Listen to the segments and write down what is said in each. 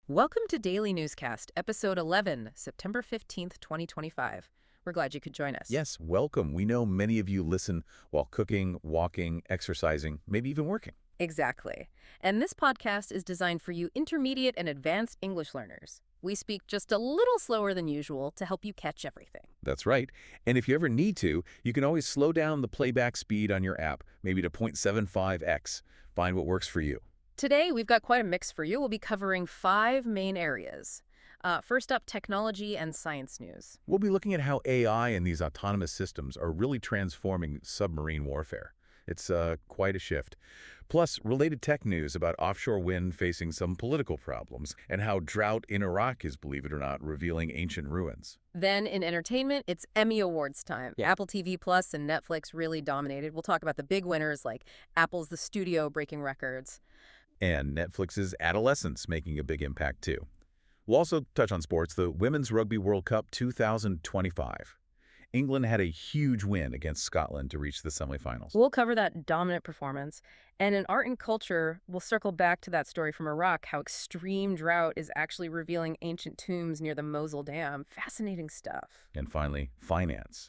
Welcome to Daily Newscast, Episode 11, September 15th, 2025. We're glad you could join us. Yes, welcome. We know many of you listen while cooking, walking, exercising, maybe even working. Exactly. And this podcast is designed for you intermediate and advanced English learners. We speak just a little slower than usual to help you catch everything. That's right. And if you ever need to, you can always slow down the playback speed on your app, maybe to 0.75x. Find what works for you. Today, we've got quite a mix for you. We'll be covering 5 main areas. First up, technology and science news. We'll be looking at how AI and these autonomous systems are really transforming submarine warfare. It's quite a shift. Plus, related tech news about offshore wind facing some political problems and how drought in Iraq is, believe it or not, revealing ancient ruins. Then in entertainment, it's Emmy Awards time. Yeah. Apple TV Plus and Netflix really dominated. We'll talk about the big winners like Apple's The Studio breaking records. And Netflix's Adolescence making a big impact too. We'll also touch on sports, the Women's Rugby World Cup 2025. England had a huge win against Scotland to reach the semifinals. We'll cover that dominant performance. And in art and culture, we'll circle back to that story from Iraq, how extreme drought is actually revealing ancient tombs near the Mosul Dam. Fascinating stuff. And finally, finance.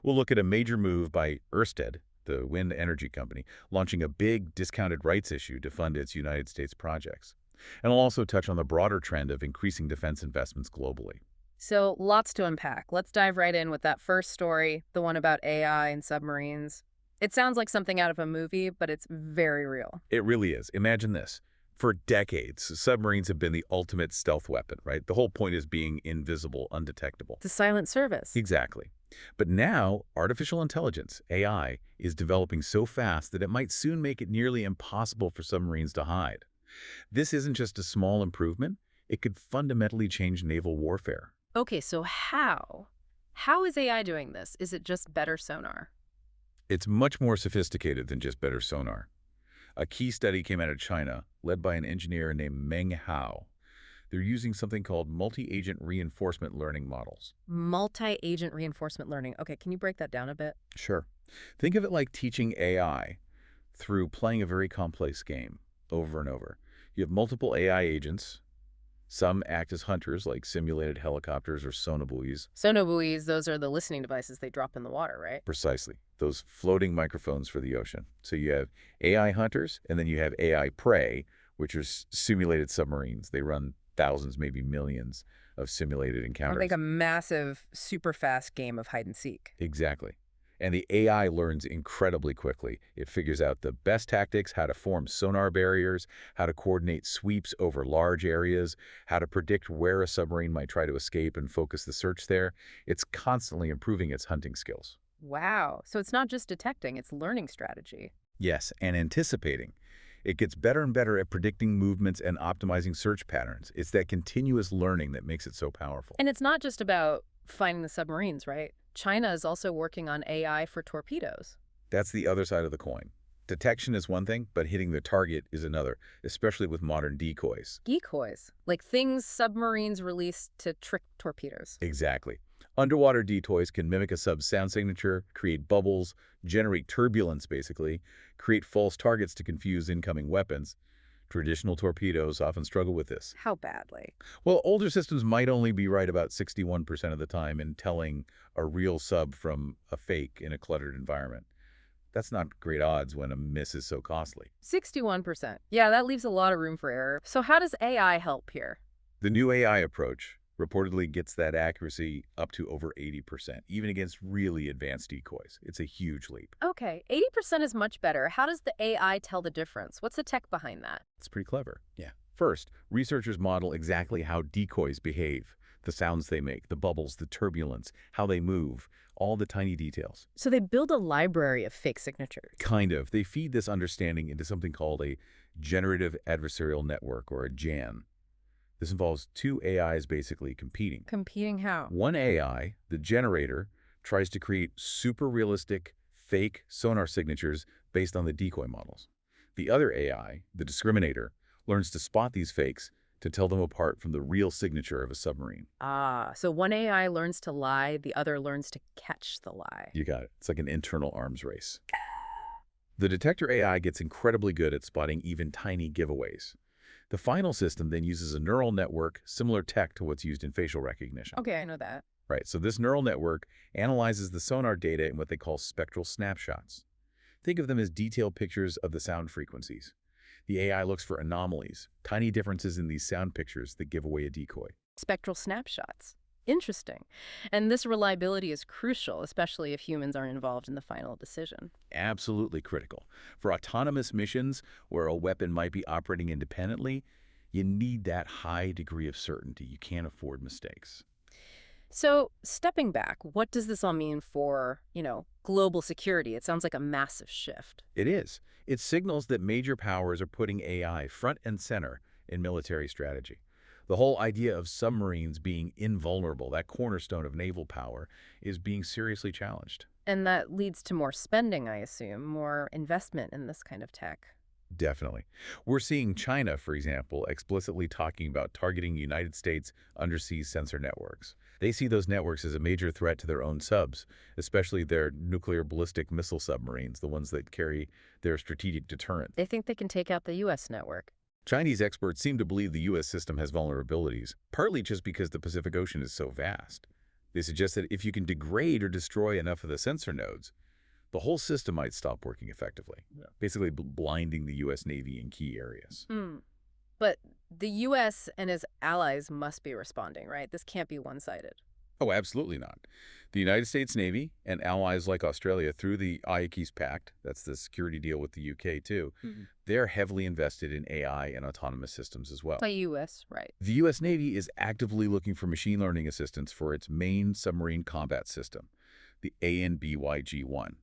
We'll look at a major move by Ørsted, the wind energy company, launching a big discounted rights issue to fund its United States projects. And I'll also touch on the broader trend of increasing defense investments globally. So lots to unpack. Let's dive right in with that first story, the one about AI and submarines. It sounds like something out of a movie, but it's very real. It really is. Imagine this. For decades, submarines have been the ultimate stealth weapon, right? The whole point is being invisible, undetectable. The silent service. Exactly. But now, artificial intelligence, AI, is developing so fast that it might soon make it nearly impossible for submarines to hide. This isn't just a small improvement. It could fundamentally change naval warfare. Okay, so how? How is AI doing this? Is it just better sonar? It's much more sophisticated than just better sonar. A key study came out of China, led by an engineer named Meng Hao. They're using something called multi-agent reinforcement learning models. Multi-agent reinforcement learning. Okay, can you break that down a bit? Sure. Think of it like teaching AI through playing a very complex game over and over. You have multiple AI agents. Some act as hunters, like simulated helicopters or sonobuoys. Sonobuoys, those are the listening devices they drop in the water, right? Precisely. Those floating microphones for the ocean. So you have AI hunters, and then you have AI prey, which are simulated submarines. They run thousands, maybe millions of simulated encounters. Like a massive, super fast game of hide and seek. Exactly. And the AI learns incredibly quickly. It figures out the best tactics, how to form sonar barriers, how to coordinate sweeps over large areas, how to predict where a submarine might try to escape and focus the search there. It's constantly improving its hunting skills. Wow. So it's not just detecting, it's learning strategy. Yes, and anticipating. It gets better and better at predicting movements and optimizing search patterns. It's that continuous learning that makes it so powerful. And it's not just about finding the submarines, right? China is also working on AI for torpedoes. That's the other side of the coin. Detection is one thing, but hitting the target is another, especially with modern decoys. Decoys, like things submarines release to trick torpedoes. Exactly. Underwater decoys can mimic a sub's sound signature, create bubbles, generate turbulence basically, create false targets to confuse incoming weapons. Traditional torpedoes often struggle with this. How badly? Well, older systems might only be right about 61% of the time in telling a real sub from a fake in a cluttered environment. That's not great odds when a miss is so costly. 61%. Yeah, that leaves a lot of room for error. So how does AI help here? The new AI approach reportedly gets that accuracy up to over 80%, even against really advanced decoys. It's a huge leap. Okay, 80% is much better. How does the AI tell the difference? What's the tech behind that? It's pretty clever. Yeah. First, researchers model exactly how decoys behave, the sounds they make, the bubbles, the turbulence, how they move, all the tiny details. So they build a library of fake signatures. Kind of. They feed this understanding into something called a generative adversarial network, or a GAN. This involves two AIs basically competing. Competing how? One AI, the generator, tries to create super realistic, fake sonar signatures based on the decoy models. The other AI, the discriminator, learns to spot these fakes to tell them apart from the real signature of a submarine. Ah, so one AI learns to lie, the other learns to catch the lie. You got it. It's like an internal arms race. The detector AI gets incredibly good at spotting even tiny giveaways. The final system then uses a neural network, similar tech to what's used in facial recognition. Okay, I know that. Right, so this neural network analyzes the sonar data in what they call spectral snapshots. Think of them as detailed pictures of the sound frequencies. The AI looks for anomalies, tiny differences in these sound pictures that give away a decoy. Spectral snapshots. Interesting. And this reliability is crucial, especially if humans aren't involved in the final decision. Absolutely critical. For autonomous missions where a weapon might be operating independently, you need that high degree of certainty. You can't afford mistakes. So, stepping back, what does this all mean for, global security? It sounds like a massive shift. It is. It signals that major powers are putting AI front and center in military strategy. The whole idea of submarines being invulnerable, that cornerstone of naval power, is being seriously challenged. And that leads to more spending, I assume, more investment in this kind of tech. Definitely. We're seeing China, for example, explicitly talking about targeting United States undersea sensor networks. They see those networks as a major threat to their own subs, especially their nuclear ballistic missile submarines, the ones that carry their strategic deterrent. They think they can take out the U.S. network. Chinese experts seem to believe the U.S. system has vulnerabilities, partly just because the Pacific Ocean is so vast. They suggest that if you can degrade or destroy enough of the sensor nodes, the whole system might stop working effectively, basically blinding the U.S. Navy in key areas. Hmm. But the U.S. and its allies must be responding, right? This can't be one-sided. Oh, absolutely not. The United States Navy and allies like Australia through the AUKUS Pact, that's the security deal with the UK too, they're heavily invested in AI and autonomous systems as well. The U.S., right. The U.S. Navy is actively looking for machine learning assistance for its main submarine combat system, the ANBYG-1.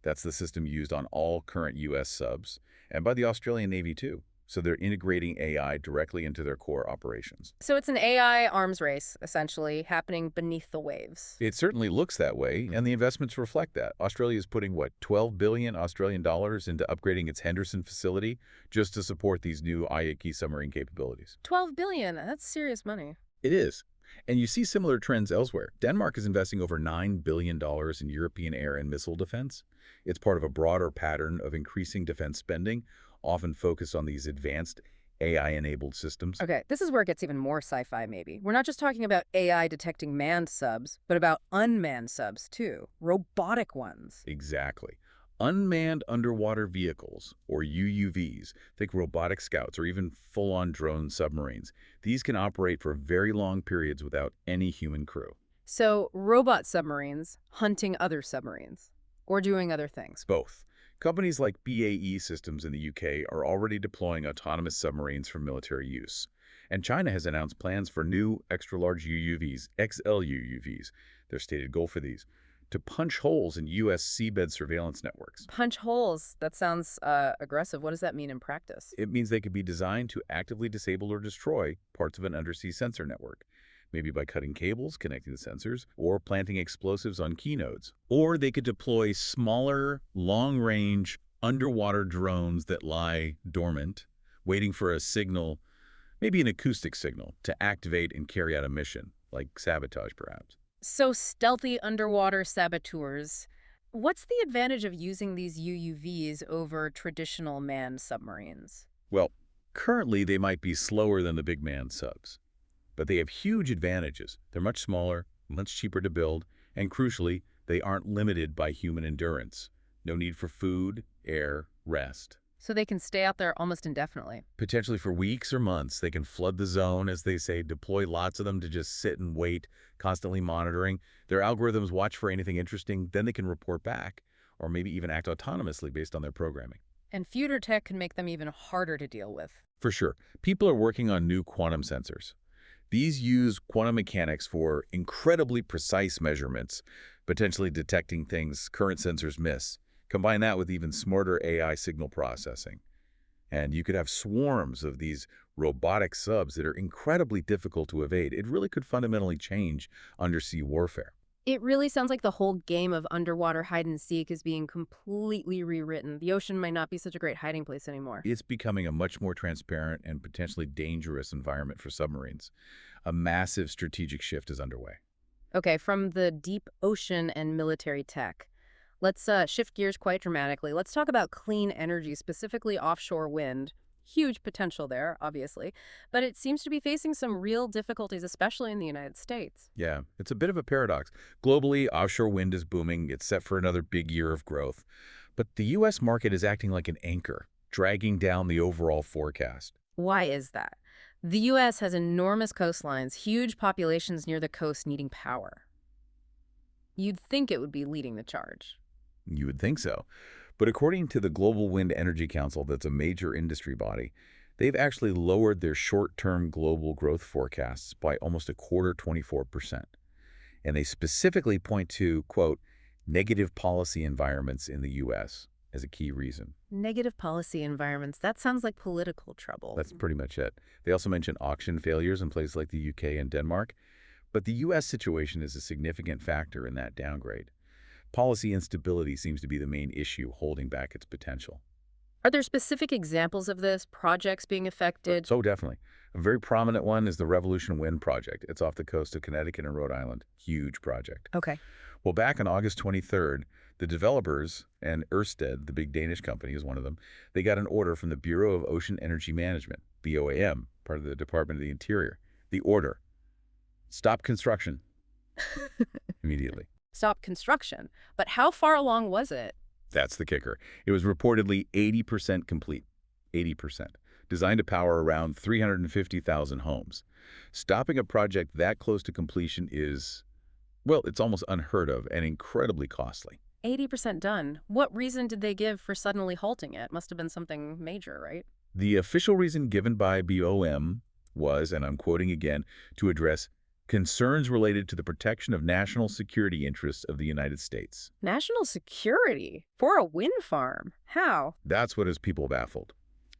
That's the system used on all current U.S. subs, and by the Australian Navy too. So they're integrating AI directly into their core operations. So it's an AI arms race, essentially, happening beneath the waves. It certainly looks that way, and the investments reflect that. Australia is putting, what, 12 billion Australian dollars into upgrading its Henderson facility just to support these new IAQ submarine capabilities. 12 billion, that's serious money. It is. And you see similar trends elsewhere. Denmark is investing over $9 billion in European air and missile defense. It's part of a broader pattern of increasing defense spending, often focused on these advanced AI-enabled systems. Okay, this is where it gets even more sci-fi, maybe. We're not just talking about AI detecting manned subs, but about unmanned subs, too. Robotic ones. Exactly. Unmanned underwater vehicles, or UUVs, think robotic scouts or even full-on drone submarines. These can operate for very long periods without any human crew. So, robot submarines hunting other submarines. Or doing other things. Both. Companies like BAE Systems in the UK are already deploying autonomous submarines for military use. And China has announced plans for new extra-large UUVs, XL-UUVs, their stated goal for these, to punch holes in U.S. seabed surveillance networks. Punch holes? That sounds aggressive. What does that mean in practice? It means they could be designed to actively disable or destroy parts of an undersea sensor network, maybe by cutting cables, connecting the sensors, or planting explosives on key nodes. Or they could deploy smaller, long-range, underwater drones that lie dormant, waiting for a signal, maybe an acoustic signal, to activate and carry out a mission, like sabotage perhaps. So stealthy underwater saboteurs. What's the advantage of using these UUVs over traditional manned submarines? Well, currently they might be slower than the big manned subs. But they have huge advantages. They're much smaller, much cheaper to build, and crucially, they aren't limited by human endurance. No need for food, air, rest. So they can stay out there almost indefinitely. Potentially for weeks or months, they can flood the zone, as they say, deploy lots of them to just sit and wait, constantly monitoring. Their algorithms watch for anything interesting, then they can report back, or maybe even act autonomously based on their programming. And future tech can make them even harder to deal with. For sure. People are working on new quantum sensors. These use quantum mechanics for incredibly precise measurements, potentially detecting things current sensors miss. Combine that with even smarter AI signal processing, and you could have swarms of these robotic subs that are incredibly difficult to evade. It really could fundamentally change undersea warfare. It really sounds like the whole game of underwater hide and seek is being completely rewritten. The ocean might not be such a great hiding place anymore. It's becoming a much more transparent and potentially dangerous environment for submarines. A massive strategic shift is underway. Okay, from the deep ocean and military tech, let's shift gears quite dramatically. Let's talk about clean energy, specifically offshore wind. Huge potential there, obviously, but it seems to be facing some real difficulties, especially in the United States. Yeah, it's a bit of a paradox. Globally, offshore wind is booming. It's set for another big year of growth. But the U.S. market is acting like an anchor, dragging down the overall forecast. Why is that? The U.S. has enormous coastlines, huge populations near the coast needing power. You'd think it would be leading the charge. You would think so. But according to the Global Wind Energy Council, that's a major industry body, they've actually lowered their short-term global growth forecasts by almost a quarter, 24%. And they specifically point to, quote, negative policy environments in the U.S. as a key reason. Negative policy environments, that sounds like political trouble. That's pretty much it. They also mention auction failures in places like the UK and Denmark. But the U.S. situation is a significant factor in that downgrade. Policy instability seems to be the main issue holding back its potential. Are there specific examples of this, projects being affected? So definitely. A very prominent one is the Revolution Wind Project. It's off the coast of Connecticut and Rhode Island. Huge project. Okay. Well, back on August 23rd, the developers, and Ørsted, the big Danish company is one of them, they got an order from the Bureau of Ocean Energy Management, BOAM, part of the Department of the Interior. The order: stop construction immediately. Stop construction. But how far along was it? That's the kicker. It was reportedly 80% complete. 80%. Designed to power around 350,000 homes. Stopping a project that close to completion is, well, it's almost unheard of and incredibly costly. 80% done. What reason did they give for suddenly halting it? Must have been something major, right? The official reason given by BOM was, and I'm quoting again, to address concerns related to the protection of national security interests of the United States. National security? For a wind farm? How? That's what has people baffled.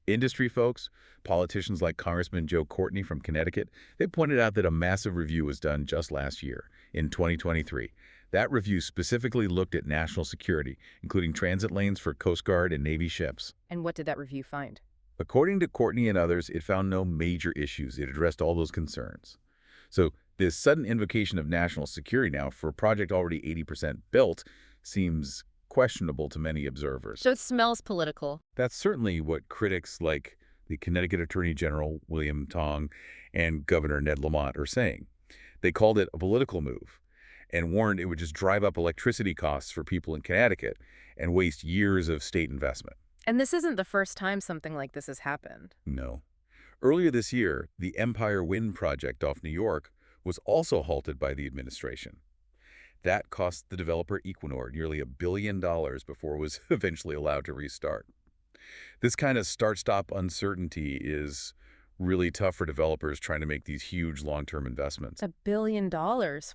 Industry folks, politicians like Congressman Joe Courtney from Connecticut, they pointed out that a massive review was done just last year, in 2023. That review specifically looked at national security, including transit lanes for Coast Guard and Navy ships. And what did that review find? According to Courtney and others, it found no major issues. It addressed all those concerns. So this sudden invocation of national security now for a project already 80% built seems questionable to many observers. So it smells political. That's certainly what critics like the Connecticut Attorney General William Tong and Governor Ned Lamont are saying. They called it a political move and warned it would just drive up electricity costs for people in Connecticut and waste years of state investment. And this isn't the first time something like this has happened. No. Earlier this year, the Empire Wind Project off New York was also halted by the administration. That cost the developer Equinor nearly $1 billion before it was eventually allowed to restart. This kind of start-stop uncertainty is really tough for developers trying to make these huge long-term investments. $1 billion.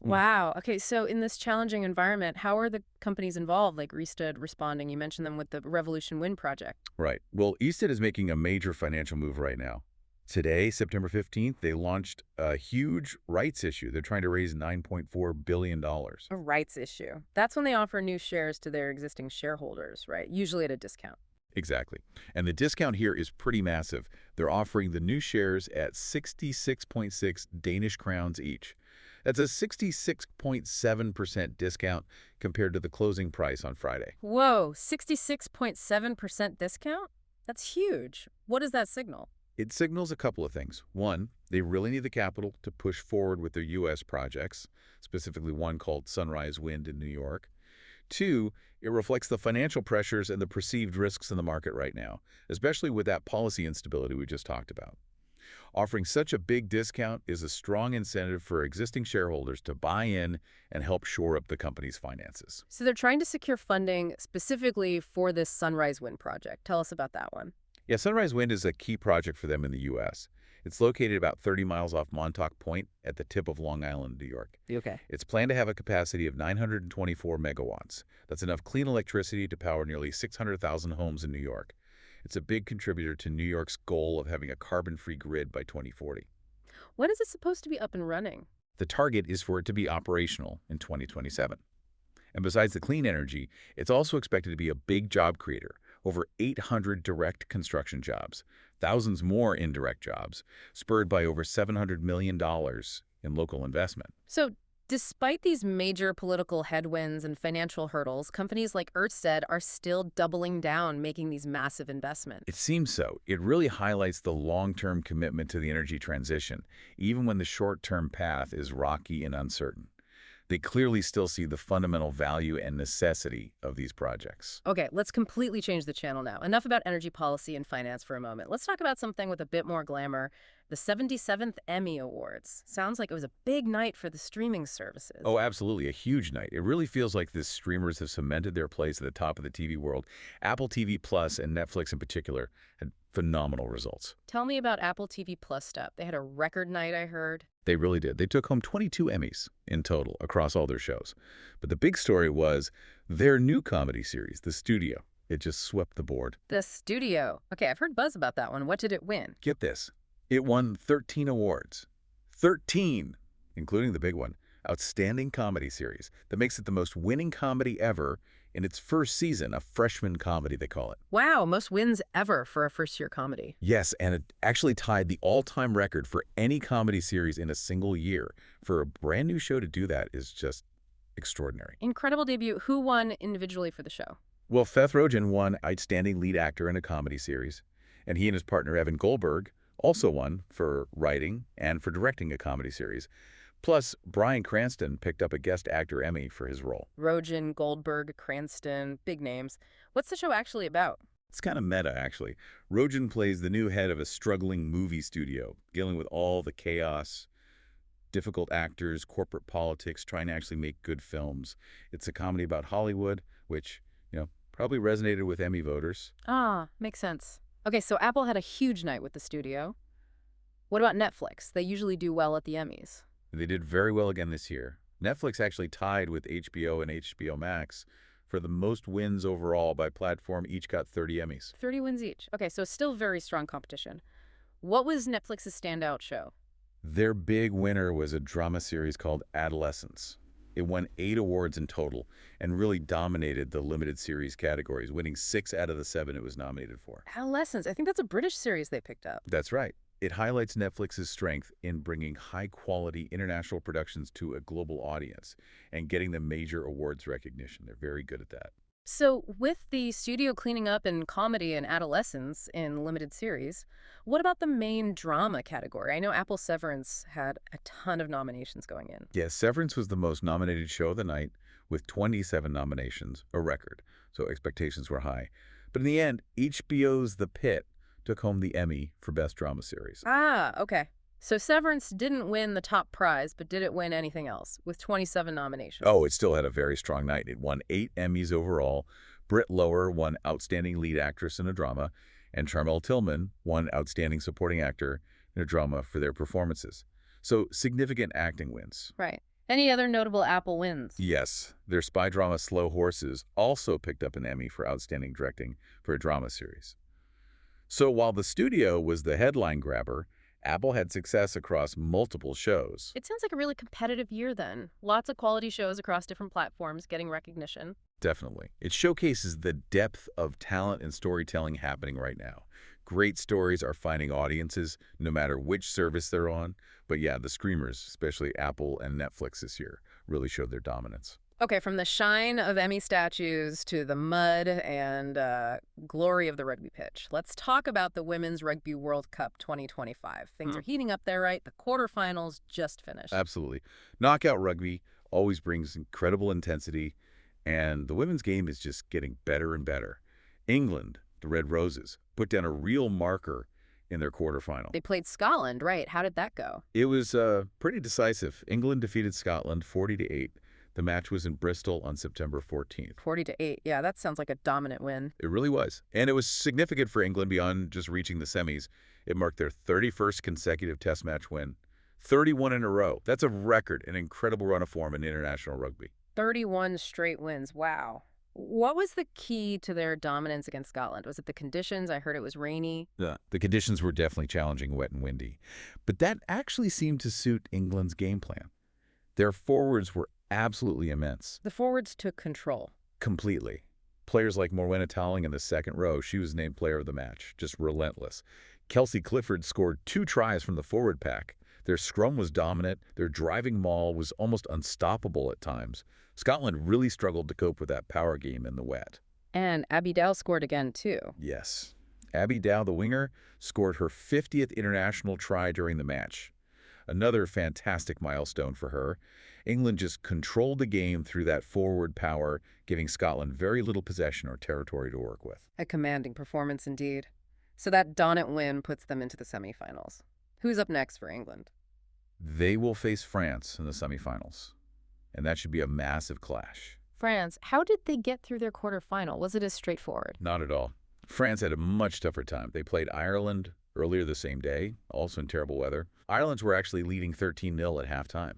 Wow. Okay, so in this challenging environment, how are the companies involved, like Ørsted, responding? You mentioned them with the Revolution Wind Project. Right. Well, Ørsted is making a major financial move right now. Today, September 15th, they launched a huge rights issue. They're trying to raise $9.4 billion. A rights issue. That's when they offer new shares to their existing shareholders, right? Usually at a discount. Exactly. And the discount here is pretty massive. They're offering the new shares at 66.6 Danish crowns each. That's a 66.7% discount compared to the closing price on Friday. Whoa, 66.7% discount? That's huge. What does that signal? It signals a couple of things. One, they really need the capital to push forward with their U.S. projects, specifically one called Sunrise Wind in New York. Two, it reflects the financial pressures and the perceived risks in the market right now, especially with that policy instability we just talked about. Offering such a big discount is a strong incentive for existing shareholders to buy in and help shore up the company's finances. So they're trying to secure funding specifically for this Sunrise Wind project. Tell us about that one. Yeah, Sunrise Wind is a key project for them in the U.S. It's located about 30 miles off Montauk Point at the tip of Long Island, New York. Okay. It's planned to have a capacity of 924 megawatts. That's enough clean electricity to power nearly 600,000 homes in New York. It's a big contributor to New York's goal of having a carbon-free grid by 2040. When is it supposed to be up and running? The target is for it to be operational in 2027. And besides the clean energy, it's also expected to be a big job creator. Over 800 direct construction jobs, thousands more indirect jobs, spurred by over $700 million in local investment. So Despite these major political headwinds and financial hurdles, companies like Ørsted are still doubling down, making these massive It investments. seems so. It really highlights the long-term commitment to the energy transition, even when the short-term path is rocky and uncertain. They clearly still see the fundamental value and necessity of these projects. Okay, let's completely change the channel now. Enough about energy policy and finance for a moment. Let's talk about something with a bit more glamour. The 77th Emmy Awards. Sounds like it was a big night for the streaming services. Oh, absolutely. A huge night. It really feels like the streamers have cemented their place at the top of the TV world. Apple TV Plus and Netflix in particular had phenomenal results. Tell me about Apple TV Plus stuff. They had a record night, I heard. They really did. They took home 22 Emmys in total across all their shows. But the big story was their new comedy series, The Studio. It just swept the board. The Studio. Okay, I've heard buzz about that one. What did it win? Get this. It won 13 awards. 13, including the big one, Outstanding Comedy Series. That makes it the most winning comedy ever in its first season, a freshman comedy, they call it. Wow, most wins ever for a first-year comedy. Yes, and it actually tied the all-time record for any comedy series in a single year. For a brand new show to do that is just extraordinary. Incredible debut. Who won individually for the show? Well, Seth Rogen won Outstanding Lead Actor in a Comedy Series, and he and his partner Evan Goldberg also won for writing and for directing a comedy series. Plus, Bryan Cranston picked up a Guest Actor Emmy for his role. Rogen, Goldberg, Cranston, big names. What's the show actually about? It's kind of meta, actually. Rogen plays the new head of a struggling movie studio, dealing with all the chaos, difficult actors, corporate politics, trying to actually make good films. It's a comedy about Hollywood, which, probably resonated with Emmy voters. Ah, makes sense. Okay, so Apple had a huge night with the Studio. What about Netflix? They usually do well at the Emmys. They did very well again this year. Netflix actually tied with HBO and HBO Max for the most wins overall by platform. Each got 30 Emmys. 30 wins each. Okay, so still very strong competition. What was Netflix's standout show? Their big winner was a drama series called Adolescence. It won 8 awards in total and really dominated the limited series categories, winning 6 out of the 7 it was nominated for. Adolescence. I think that's a British series they picked up. That's right. It highlights Netflix's strength in bringing high-quality international productions to a global audience and getting them major awards recognition. They're very good at that. So, with the studio cleaning up in comedy and adolescence in limited series, what about the main drama category? I know Apple Severance had a ton of nominations going in. Yes, Severance was the most nominated show of the night with 27 nominations, a record, so expectations were high. But in the end, HBO's The Pitt took home the Emmy for Best Drama Series. Ah, okay. So Severance didn't win the top prize, but did it win anything else with 27 nominations? Oh, it still had a very strong night. It won 8 Emmys overall. Britt Lower won Outstanding Lead Actress in a Drama, and Charmel Tillman won Outstanding Supporting Actor in a Drama for their performances. So significant acting wins. Right. Any other notable Apple wins? Yes, their spy drama Slow Horses also picked up an Emmy for Outstanding Directing for a drama series. So while The Studio was the headline grabber, Apple had success across multiple shows. It sounds like a really competitive year then. Lots of quality shows across different platforms getting recognition. Definitely. It showcases the depth of talent and storytelling happening right now. Great stories are finding audiences no matter which service they're on. But yeah, the streamers, especially Apple and Netflix this year, really showed their dominance. Okay, from the shine of Emmy statues to the mud and glory of the rugby pitch, let's talk about the Women's Rugby World Cup 2025. Things are heating up there, right? The quarterfinals just finished. Absolutely. Knockout rugby always brings incredible intensity, and the women's game is just getting better and better. England, the Red Roses, put down a real marker in their quarterfinal. They played Scotland, right? How did that go? It was pretty decisive. England defeated Scotland 40-8. The match was in Bristol on September 14th. 40-8. Yeah, that sounds like a dominant win. It really was. And it was significant for England beyond just reaching the semis. It marked their 31st consecutive test match win. 31 in a row. That's a record, an incredible run of form in international rugby. 31 straight wins. Wow. What was the key to their dominance against Scotland? Was it the conditions? I heard it was rainy. Yeah, the conditions were definitely challenging, wet and windy. But that actually seemed to suit England's game plan. Their forwards were absolutely immense. The forwards took control. Completely. Players like Morwenna Talling in the second row, she was named player of the match, just relentless. Kelsey Clifford scored 2 tries from the forward pack. Their scrum was dominant, their driving maul was almost unstoppable at times. Scotland really struggled to cope with that power game in the wet. And Abby Dow scored again, too. Yes. Abby Dow, the winger, scored her 50th international try during the match. Another fantastic milestone for her. England just controlled the game through that forward power, giving Scotland very little possession or territory to work with. A commanding performance indeed. So that dominant win puts them into the semifinals. Who's up next for England? They will face France in the semifinals, and that should be a massive clash. France, how did they get through their quarterfinal? Was it as straightforward? Not at all. France had a much tougher time. They played Ireland earlier the same day, also in terrible weather. Ireland's were actually leading 13-0 at halftime.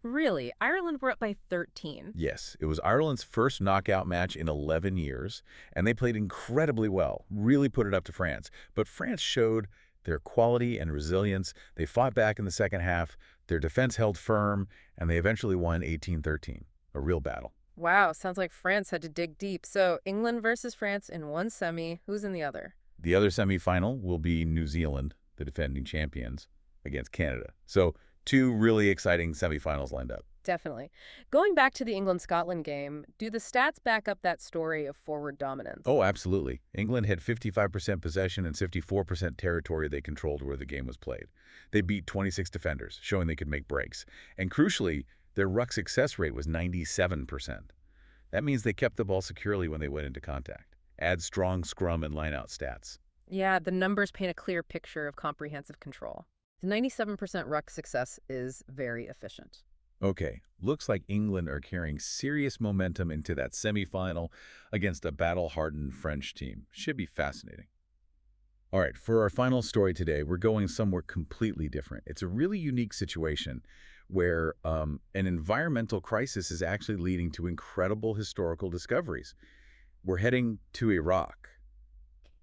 Really? Ireland were up by 13? Yes, it was Ireland's first knockout match in 11 years, and they played incredibly well, really put it up to France. But France showed their quality and resilience. They fought back in the second half, their defense held firm, and they eventually won 18-13, a real battle. Wow, sounds like France had to dig deep. So England versus France in one semi. Who's in the other? The other semifinal will be New Zealand, the defending champions, against Canada. So two really exciting semifinals lined up. Definitely. Going back to the England-Scotland game, do the stats back up that story of forward dominance? Oh, absolutely. England had 55% possession and 54% territory they controlled where the game was played. They beat 26 defenders, showing they could make breaks. And crucially, their ruck success rate was 97%. That means they kept the ball securely when they went into contact. Add strong scrum and line-out stats. Yeah, the numbers paint a clear picture of comprehensive control. The 97% ruck success is very efficient. Okay, looks like England are carrying serious momentum into that semifinal against a battle-hardened French team. Should be fascinating. All right, for our final story today, we're going somewhere completely different. It's a really unique situation where an environmental crisis is actually leading to incredible historical discoveries. We're heading to Iraq.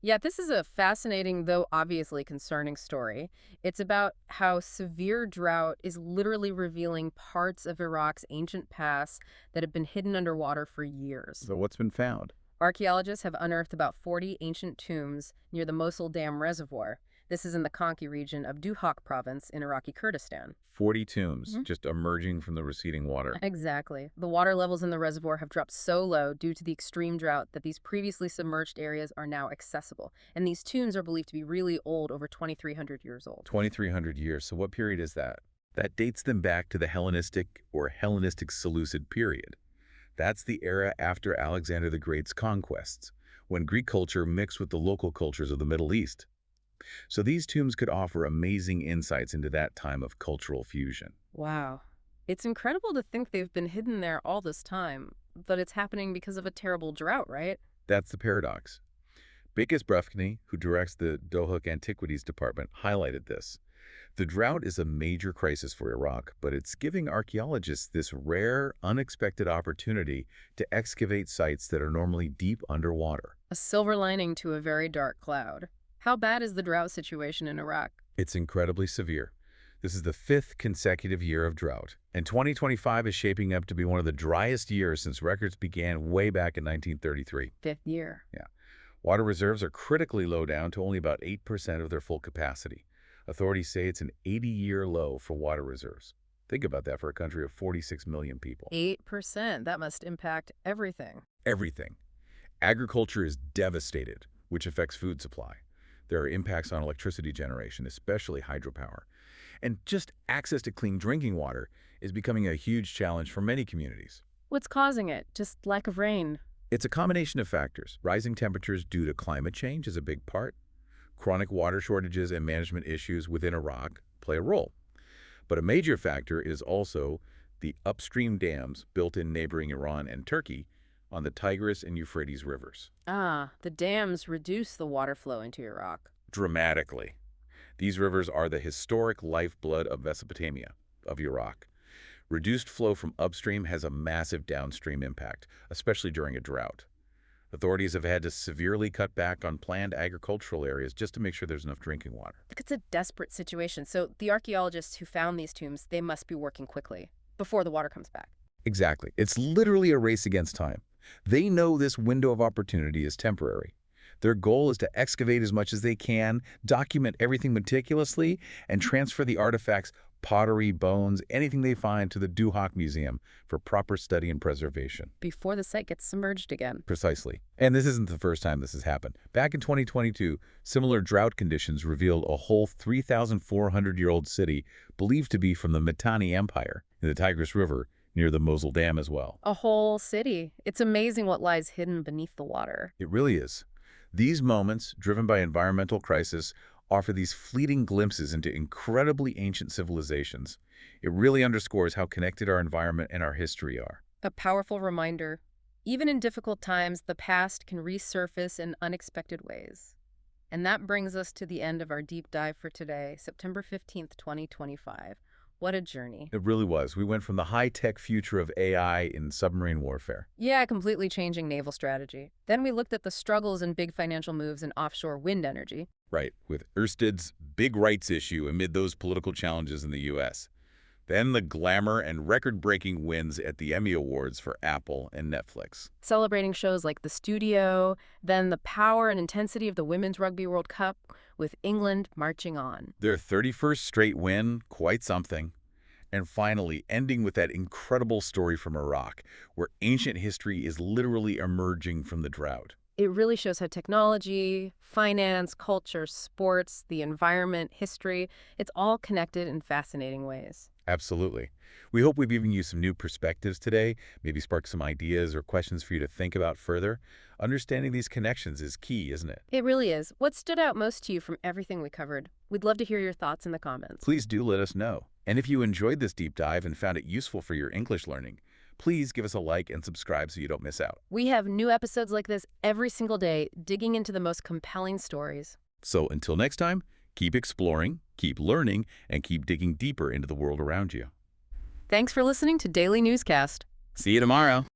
Yeah, this is a fascinating, though obviously concerning story. It's about how severe drought is literally revealing parts of Iraq's ancient past that have been hidden underwater for years. So what's been found? Archaeologists have unearthed about 40 ancient tombs near the Mosul Dam Reservoir. This is in the Konki region of Duhok province in Iraqi Kurdistan. 40 tombs just emerging from the receding water. Exactly. The water levels in the reservoir have dropped so low due to the extreme drought that these previously submerged areas are now accessible. And these tombs are believed to be really old, over 2,300 years old. 2,300 years. So what period is that? That dates them back to the Hellenistic or Hellenistic Seleucid period. That's the era after Alexander the Great's conquests, when Greek culture mixed with the local cultures of the Middle East. So these tombs could offer amazing insights into that time of cultural fusion. Wow. It's incredible to think they've been hidden there all this time, but it's happening because of a terrible drought, right? That's the paradox. Bekes Brefkny, who directs the Dohuk Antiquities Department, highlighted this. The drought is a major crisis for Iraq, but it's giving archaeologists this rare, unexpected opportunity to excavate sites that are normally deep underwater. A silver lining to a very dark cloud. How bad is the drought situation in Iraq? It's incredibly severe. This is the 5th consecutive year of drought, and 2025 is shaping up to be one of the driest years since records began way back in 1933. Fifth year. Yeah. Water reserves are critically low down to only about 8% of their full capacity. Authorities say it's an 80-year low for water reserves. Think about that for a country of 46 million people. 8%. That must impact everything. Everything. Agriculture is devastated, which affects food supply. There are impacts on electricity generation, especially hydropower. And just access to clean drinking water is becoming a huge challenge for many communities. What's causing it? Just lack of rain? It's a combination of factors. Rising temperatures due to climate change is a big part. Chronic water shortages and management issues within Iraq play a role. But a major factor is also the upstream dams built in neighboring Iran and Turkey on the Tigris and Euphrates rivers. Ah, the dams reduce the water flow into Iraq. Dramatically. These rivers are the historic lifeblood of Mesopotamia, of Iraq. Reduced flow from upstream has a massive downstream impact, especially during a drought. Authorities have had to severely cut back on planned agricultural areas just to make sure there's enough drinking water. Look, it's a desperate situation. So the archaeologists who found these tombs, they must be working quickly before the water comes back. Exactly. It's literally a race against time. They know this window of opportunity is temporary. Their goal is to excavate as much as they can, document everything meticulously, and transfer the artifacts pottery, bones, anything they find to the Duhok Museum for proper study and preservation. Before the site gets submerged again. Precisely. And this isn't the first time this has happened. Back in 2022, similar drought conditions revealed a whole 3,400-year-old city believed to be from the Mitanni Empire in the Tigris River near the Mosul Dam as well. A whole city. It's amazing what lies hidden beneath the water. It really is. These moments, driven by environmental crisis, offer these fleeting glimpses into incredibly ancient civilizations. It really underscores how connected our environment and our history are. A powerful reminder. Even in difficult times, the past can resurface in unexpected ways. And that brings us to the end of our deep dive for today, September 15th, 2025. What a journey. It really was. We went from the high-tech future of AI in submarine warfare. Yeah, completely changing naval strategy. Then we looked at the struggles and big financial moves in offshore wind energy. Right, with Ørsted's big rights issue amid those political challenges in the U.S. Then the glamour and record-breaking wins at the Emmy Awards for Apple and Netflix. Celebrating shows like The Studio, then the power and intensity of the Women's Rugby World Cup, with England marching on. Their 31st straight win, quite something. And finally, ending with that incredible story from Iraq, where ancient history is literally emerging from the drought. It really shows how technology, finance, culture, sports, the environment, history, it's all connected in fascinating ways. Absolutely. We hope we've given you some new perspectives today, maybe sparked some ideas or questions for you to think about further. Understanding these connections is key, isn't it? It really is. What stood out most to you from everything we covered? We'd love to hear your thoughts in the comments. Please do let us know. And if you enjoyed this deep dive and found it useful for your English learning, please give us a like and subscribe so you don't miss out. We have new episodes like this every single day, digging into the most compelling stories. So until next time, keep exploring, keep learning, and keep digging deeper into the world around you. Thanks for listening to Daily Newscast. See you tomorrow.